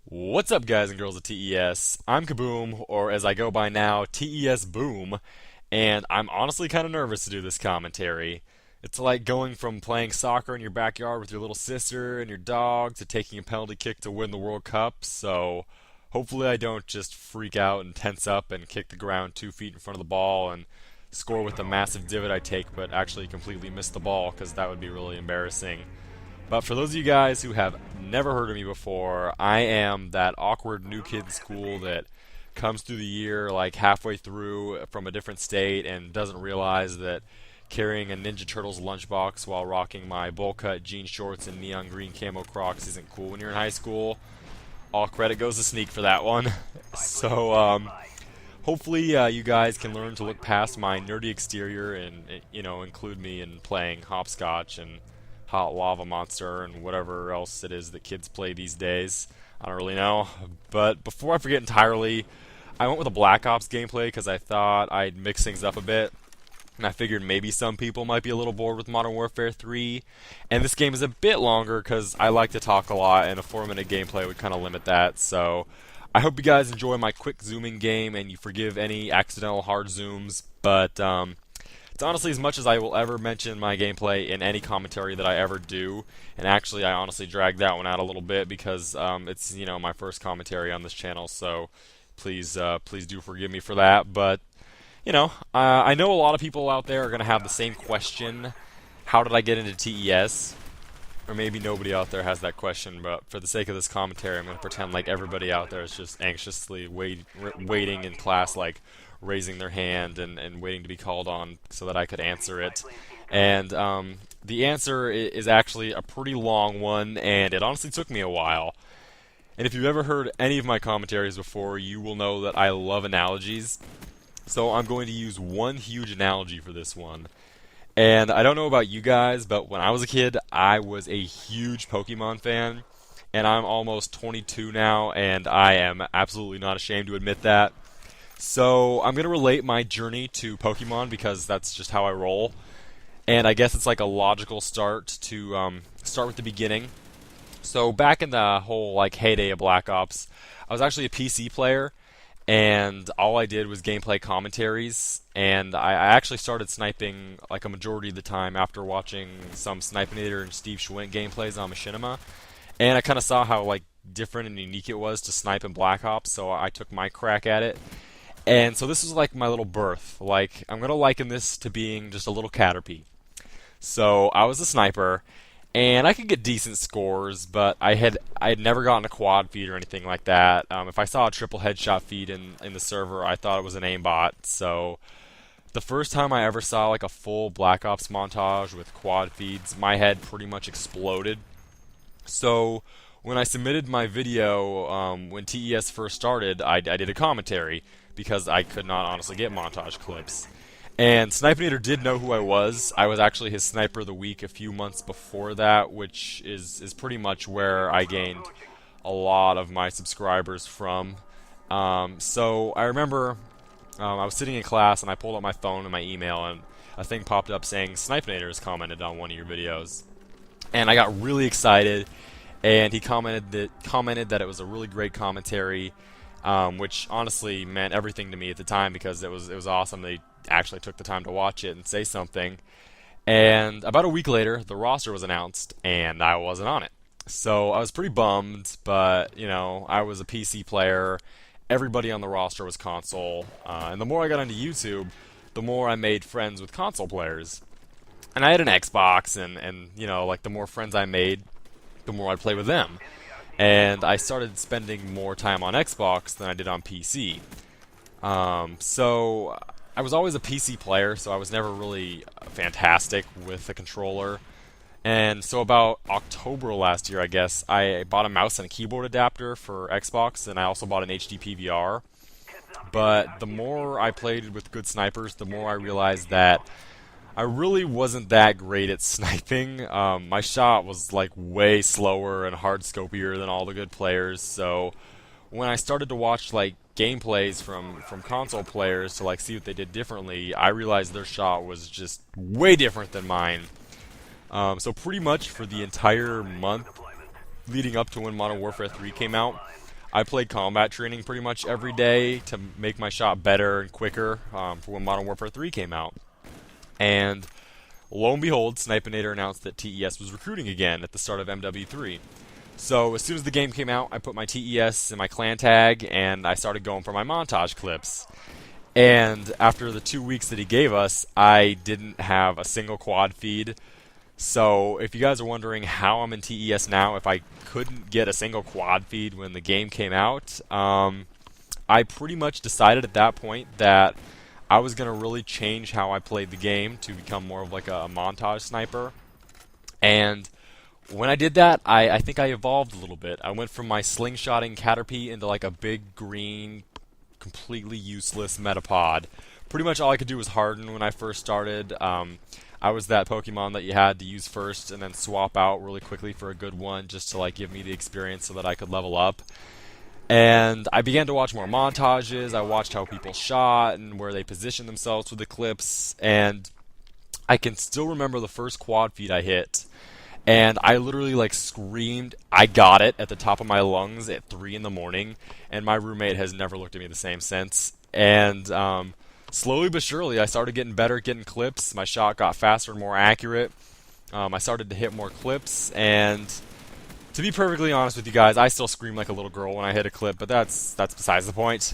What's up, guys and girls of TES? I'm Kaboom, or as I go by now, TES Boom, and I'm honestly kind of nervous to do this commentary. It's like going from playing soccer in your backyard with your little sister and your dog to taking a penalty kick to win the World Cup, so hopefully I don't just freak out and tense up and kick the ground 2 feet in front of the ball and score with the massive divot I take, but actually completely miss the ball, because that would be really embarrassing. But for those of you guys who have never heard of me before, I am that awkward new kid in school that comes through the year like halfway through from a different state and doesn't realize that carrying a Ninja Turtles lunchbox while rocking my bowl cut jean shorts and neon green camo Crocs isn't cool when you're in high school. All credit goes to Sneak for that one. So, hopefully you guys can learn to look past my nerdy exterior and include me in playing hopscotch and hot lava monster and whatever else it is that kids play these days. I don't really know. But before I forget entirely, I went with a Black Ops gameplay because I thought I'd mix things up a bit. And I figured maybe some people might be a little bored with Modern Warfare 3. And this game is a bit longer because I like to talk a lot, and a 4-minute gameplay would kind of limit that. So I hope you guys enjoy my quick zooming game and you forgive any accidental hard zooms. But it's honestly as much as I will ever mention my gameplay in any commentary that I ever do. And actually, I honestly dragged that one out a little bit because it's my first commentary on this channel. So please do forgive me for that. But I know a lot of people out there are going to have the same question: how did I get into TES? Or maybe nobody out there has that question, but for the sake of this commentary, I'm going to pretend like everybody out there is just anxiously waiting in class, like raising their hand and waiting to be called on so that I could answer it. And the answer is actually a pretty long one, and it honestly took me a while. And if you've ever heard any of my commentaries before, you will know that I love analogies. So I'm going to use one huge analogy for this one. And I don't know about you guys, but when I was a kid, I was a huge Pokemon fan. And I'm almost 22 now, and I am absolutely not ashamed to admit that. So I'm going to relate my journey to Pokemon because that's just how I roll. And I guess it's like a logical start to start with the beginning. So back in the whole like heyday of Black Ops, I was actually a PC player, and all I did was gameplay commentaries, and I actually started sniping like a majority of the time after watching some Snipinator and Steve Schwint gameplays on Machinima, and I kind of saw how like different and unique it was to snipe in Black Ops, so I took my crack at it. And so this was like my little birth. Like, I'm gonna liken this to being just a little Caterpie. So I was a sniper, and I could get decent scores, but I had never gotten a quad feed or anything like that. If I saw a triple headshot feed in the server, I thought it was an aimbot. So the first time I ever saw like a full Black Ops montage with quad feeds, my head pretty much exploded. So when I submitted my video when TES first started, I did a commentary because I could not honestly get montage clips. And Snipinator did know who I was. I was actually his Sniper of the Week a few months before that, which is pretty much where I gained a lot of my subscribers from. So I remember I was sitting in class and I pulled up my phone and my email, and a thing popped up saying Snipinator has commented on one of your videos. And I got really excited, and he commented that it was a really great commentary, which honestly meant everything to me at the time because it was awesome. They actually took the time to watch it and say something. And about a week later, the roster was announced, and I wasn't on it. So I was pretty bummed, but I was a PC player. Everybody on the roster was console, and the more I got into YouTube, the more I made friends with console players. And I had an Xbox, and like the more friends I made, the more I'd play with them. And I started spending more time on Xbox than I did on PC. So I was always a PC player, so I was never really fantastic with the controller. And so about October last year, I guess, I bought a mouse and a keyboard adapter for Xbox, and I also bought an HD PVR. But the more I played with good snipers, the more I realized that I really wasn't that great at sniping. My shot was like way slower and hard scopier than all the good players. So when I started to watch like gameplays from console players to like see what they did differently, I realized their shot was just way different than mine. So pretty much for the entire month leading up to when Modern Warfare 3 came out, I played combat training pretty much every day to make my shot better and quicker for when Modern Warfare 3 came out. And lo and behold, Snipinator announced that TES was recruiting again at the start of MW3. So as soon as the game came out, I put my TES in my clan tag, and I started going for my montage clips. And after the 2 weeks that he gave us, I didn't have a single quad feed. So if you guys are wondering how I'm in TES now, if I couldn't get a single quad feed when the game came out, I pretty much decided at that point that I was going to really change how I played the game to become more of like a montage sniper. And when I did that, I think I evolved a little bit. I went from my slingshotting Caterpie into like a big green, completely useless Metapod. Pretty much all I could do was harden when I first started. I was that Pokemon that you had to use first and then swap out really quickly for a good one just to like give me the experience so that I could level up. And I began to watch more montages. I watched how people shot and where they positioned themselves with the clips. And I can still remember the first quad feed I hit. And I literally like screamed, I got it, at the top of my lungs at 3 in the morning. And my roommate has never looked at me the same since. And slowly but surely, I started getting better at getting clips. My shot got faster and more accurate. I started to hit more clips, and to be perfectly honest with you guys, I still scream like a little girl when I hit a clip, but that's besides the point.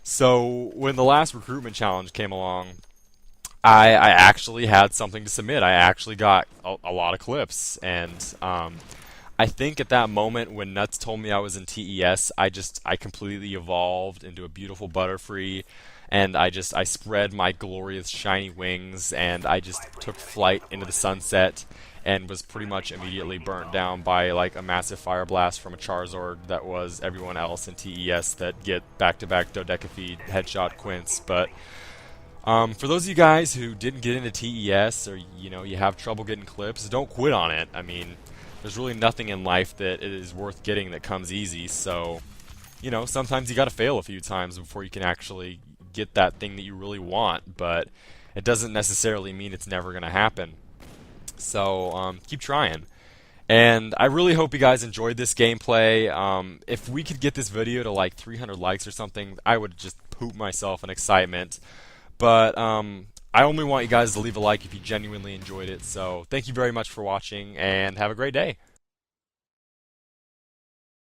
So when the last recruitment challenge came along, I actually had something to submit. I actually got a lot of clips, and I think at that moment when Nuts told me I was in TES, I completely evolved into a beautiful Butterfree. And I spread my glorious shiny wings, and I just took flight into the sunset, and was pretty much immediately burnt down by like a massive fire blast from a Charizard that was everyone else in TES that get back-to-back Dodecafeed headshot Quints. But for those of you guys who didn't get into TES, or you have trouble getting clips, don't quit on it. I mean, there's really nothing in life that is worth getting that comes easy. So, sometimes you got to fail a few times before you can actually get that thing that you really want, but it doesn't necessarily mean it's never going to happen. So keep trying. And I really hope you guys enjoyed this gameplay. If we could get this video to like 300 likes or something, I would just poop myself in excitement. But I only want you guys to leave a like if you genuinely enjoyed it. So thank you very much for watching, and have a great day.